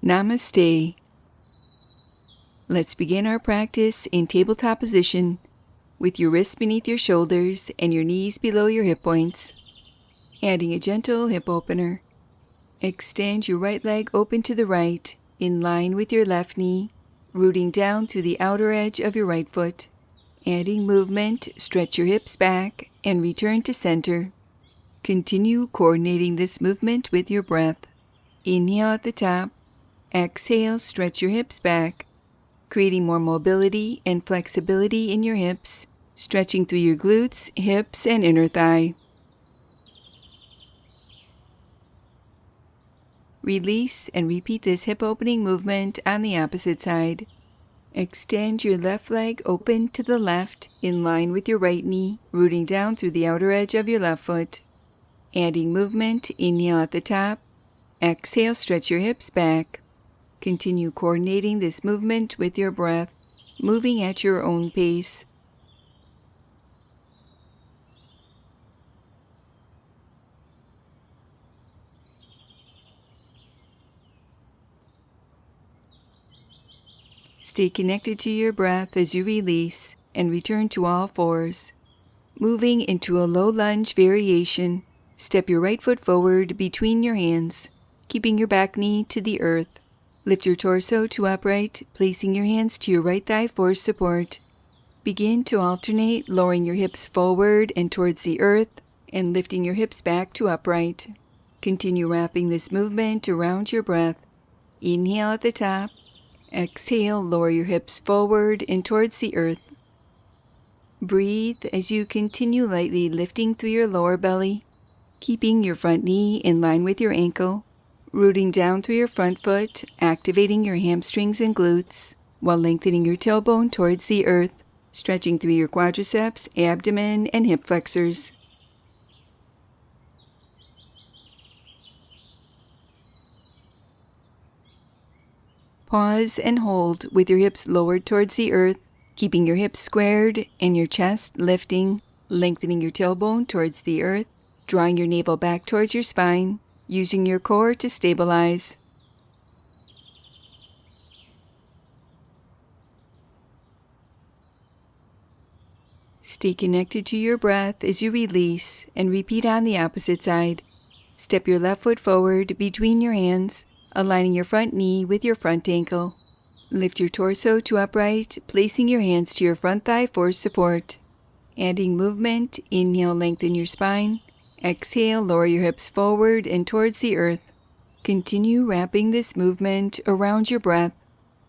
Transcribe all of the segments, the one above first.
Namaste. Let's begin our practice in tabletop position with your wrists beneath your shoulders and your knees below your hip points. Adding a gentle hip opener. Extend your right leg open to the right, in line with your left knee, rooting down through the outer edge of your right foot. Adding movement, stretch your hips back and return to center. Continue coordinating this movement with your breath. Inhale at the top. Exhale, stretch your hips back, creating more mobility and flexibility in your hips, stretching through your glutes, hips, and inner thigh. Release and repeat this hip opening movement on the opposite side. Extend your left leg open to the left, in line with your right knee, rooting down through the outer edge of your left foot. Adding movement, inhale at the top. Exhale, stretch your hips back. Continue coordinating this movement with your breath, moving at your own pace. Stay connected to your breath as you release and return to all fours. Moving into a low lunge variation, step your right foot forward between your hands, keeping your back knee to the earth. Lift your torso to upright, placing your hands to your right thigh for support. Begin to alternate, lowering your hips forward and towards the earth, and lifting your hips back to upright. Continue wrapping this movement around your breath. Inhale at the top. Exhale, lower your hips forward and towards the earth. Breathe as you continue lightly lifting through your lower belly, keeping your front knee in line with your ankle, rooting down through your front foot, activating your hamstrings and glutes, while lengthening your tailbone towards the earth, stretching through your quadriceps, abdomen, and hip flexors. Pause and hold with your hips lowered towards the earth, keeping your hips squared and your chest lifting, lengthening your tailbone towards the earth, drawing your navel back towards your spine, using your core to stabilize. Stay connected to your breath as you release and repeat on the opposite side. Step your left foot forward between your hands, aligning your front knee with your front ankle. Lift your torso to upright, placing your hands to your front thigh for support. Adding movement, inhale, lengthen your spine. Exhale, lower your hips forward and towards the earth. Continue wrapping this movement around your breath,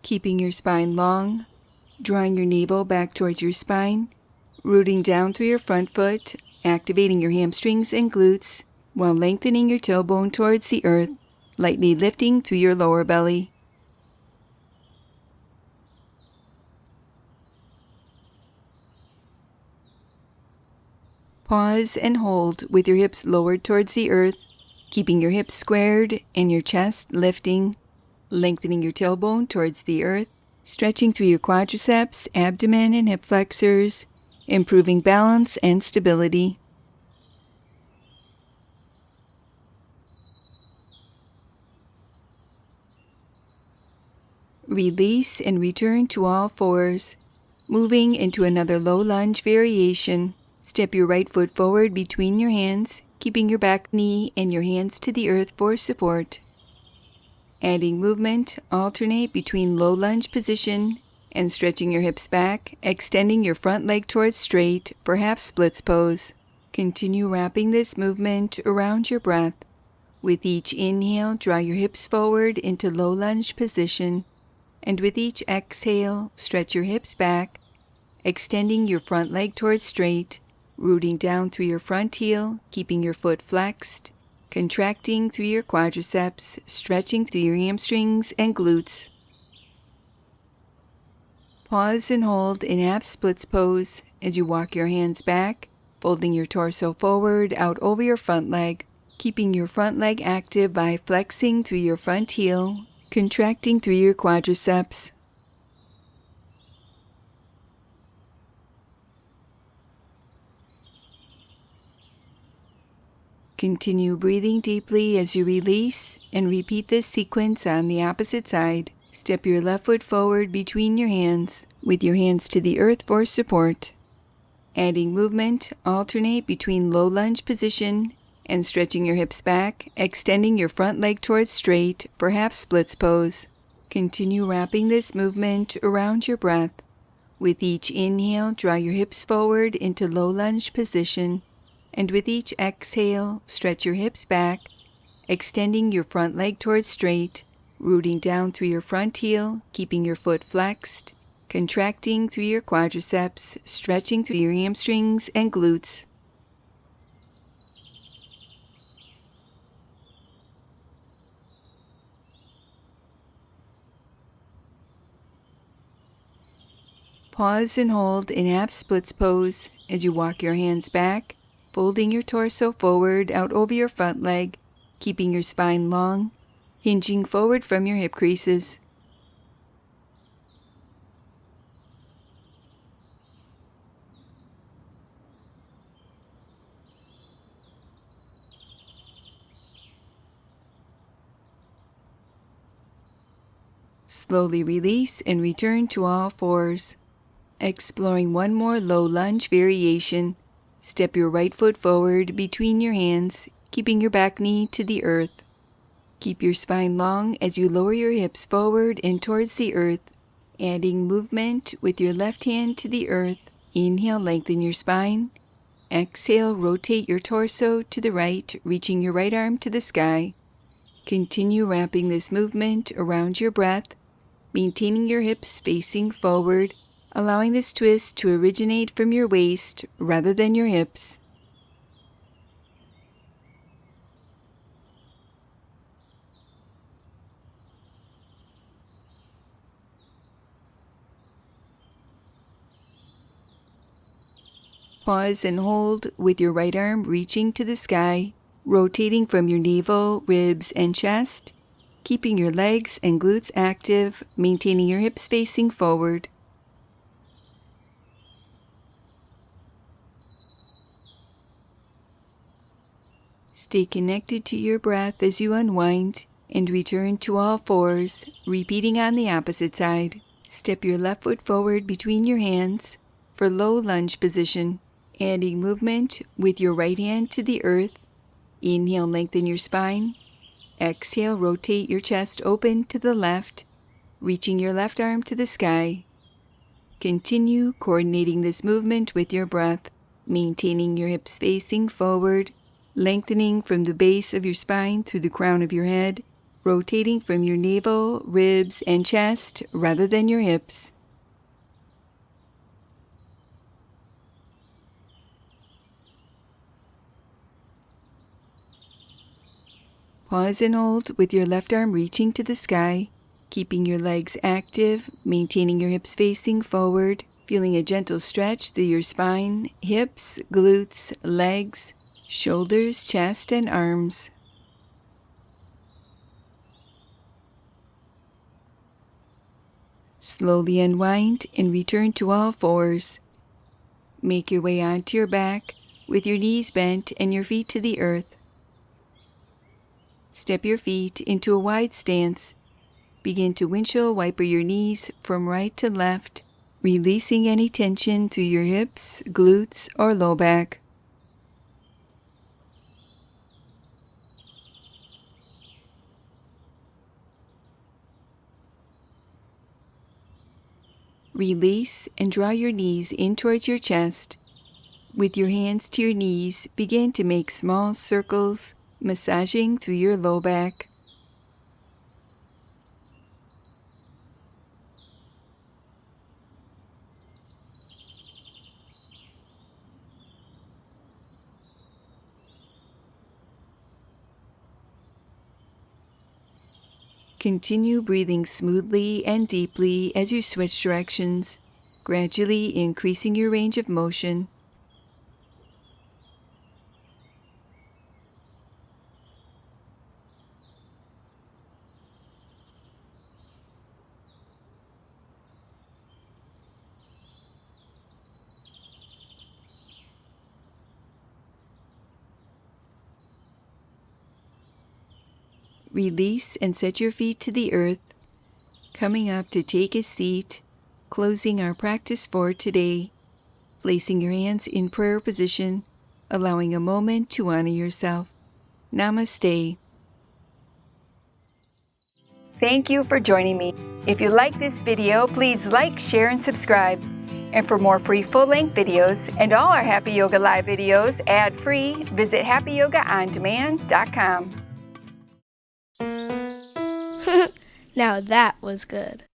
keeping your spine long, drawing your navel back towards your spine, rooting down through your front foot, activating your hamstrings and glutes, while lengthening your tailbone towards the earth, lightly lifting through your lower belly. Pause and hold with your hips lowered towards the earth, keeping your hips squared and your chest lifting, lengthening your tailbone towards the earth, stretching through your quadriceps, abdomen, and hip flexors, improving balance and stability. Release and return to all fours, moving into another low lunge variation. Step your right foot forward between your hands, keeping your back knee and your hands to the earth for support. Adding movement, alternate between low lunge position and stretching your hips back, extending your front leg towards straight for half splits pose. Continue wrapping this movement around your breath. With each inhale, draw your hips forward into low lunge position. And with each exhale, stretch your hips back, extending your front leg towards straight, rooting down through your front heel, keeping your foot flexed, contracting through your quadriceps, stretching through your hamstrings and glutes. Pause and hold in half splits pose as you walk your hands back, folding your torso forward out over your front leg, keeping your front leg active by flexing through your front heel, contracting through your quadriceps. Continue breathing deeply as you release and repeat this sequence on the opposite side. Step your left foot forward between your hands with your hands to the earth for support. Adding movement, alternate between low lunge position and stretching your hips back, extending your front leg towards straight for half splits pose. Continue wrapping this movement around your breath. With each inhale, draw your hips forward into low lunge position, and with each exhale, stretch your hips back, extending your front leg towards straight, rooting down through your front heel, keeping your foot flexed, contracting through your quadriceps, stretching through your hamstrings and glutes. Pause and hold in half splits pose as you walk your hands back, folding your torso forward out over your front leg, keeping your spine long, hinging forward from your hip creases. Slowly release and return to all fours. Exploring one more low lunge variation, step your right foot forward between your hands, keeping your back knee to the earth. Keep your spine long as you lower your hips forward and towards the earth, adding movement with your left hand to the earth. Inhale, lengthen your spine. Exhale, rotate your torso to the right, reaching your right arm to the sky. Continue wrapping this movement around your breath, maintaining your hips facing forward, allowing this twist to originate from your waist rather than your hips. Pause and hold with your right arm reaching to the sky, rotating from your navel, ribs, and chest, keeping your legs and glutes active, maintaining your hips facing forward. Stay connected to your breath as you unwind and return to all fours, repeating on the opposite side. Step your left foot forward between your hands for low lunge position, adding movement with your right hand to the earth. Inhale, lengthen your spine. Exhale, rotate your chest open to the left, reaching your left arm to the sky. Continue coordinating this movement with your breath, maintaining your hips facing forward, lengthening from the base of your spine through the crown of your head, rotating from your navel, ribs, and chest rather than your hips. Pause and hold with your left arm reaching to the sky, keeping your legs active, maintaining your hips facing forward, feeling a gentle stretch through your spine, hips, glutes, legs, shoulders, chest, and arms. Slowly unwind and return to all fours. Make your way onto your back with your knees bent and your feet to the earth. Step your feet into a wide stance. Begin to windshield wiper your knees from right to left, releasing any tension through your hips, glutes, or low back. Release and draw your knees in towards your chest. With your hands to your knees, begin to make small circles, massaging through your low back. Continue breathing smoothly and deeply as you switch directions, gradually increasing your range of motion. Release and set your feet to the earth. Coming up to take a seat, closing our practice for today. Placing your hands in prayer position, allowing a moment to honor yourself. Namaste. Thank you for joining me. If you like this video, please like, share, and subscribe. And for more free full-length videos and all our Happy Yoga Live videos ad-free, visit happyyogaondemand.com. Now that was good.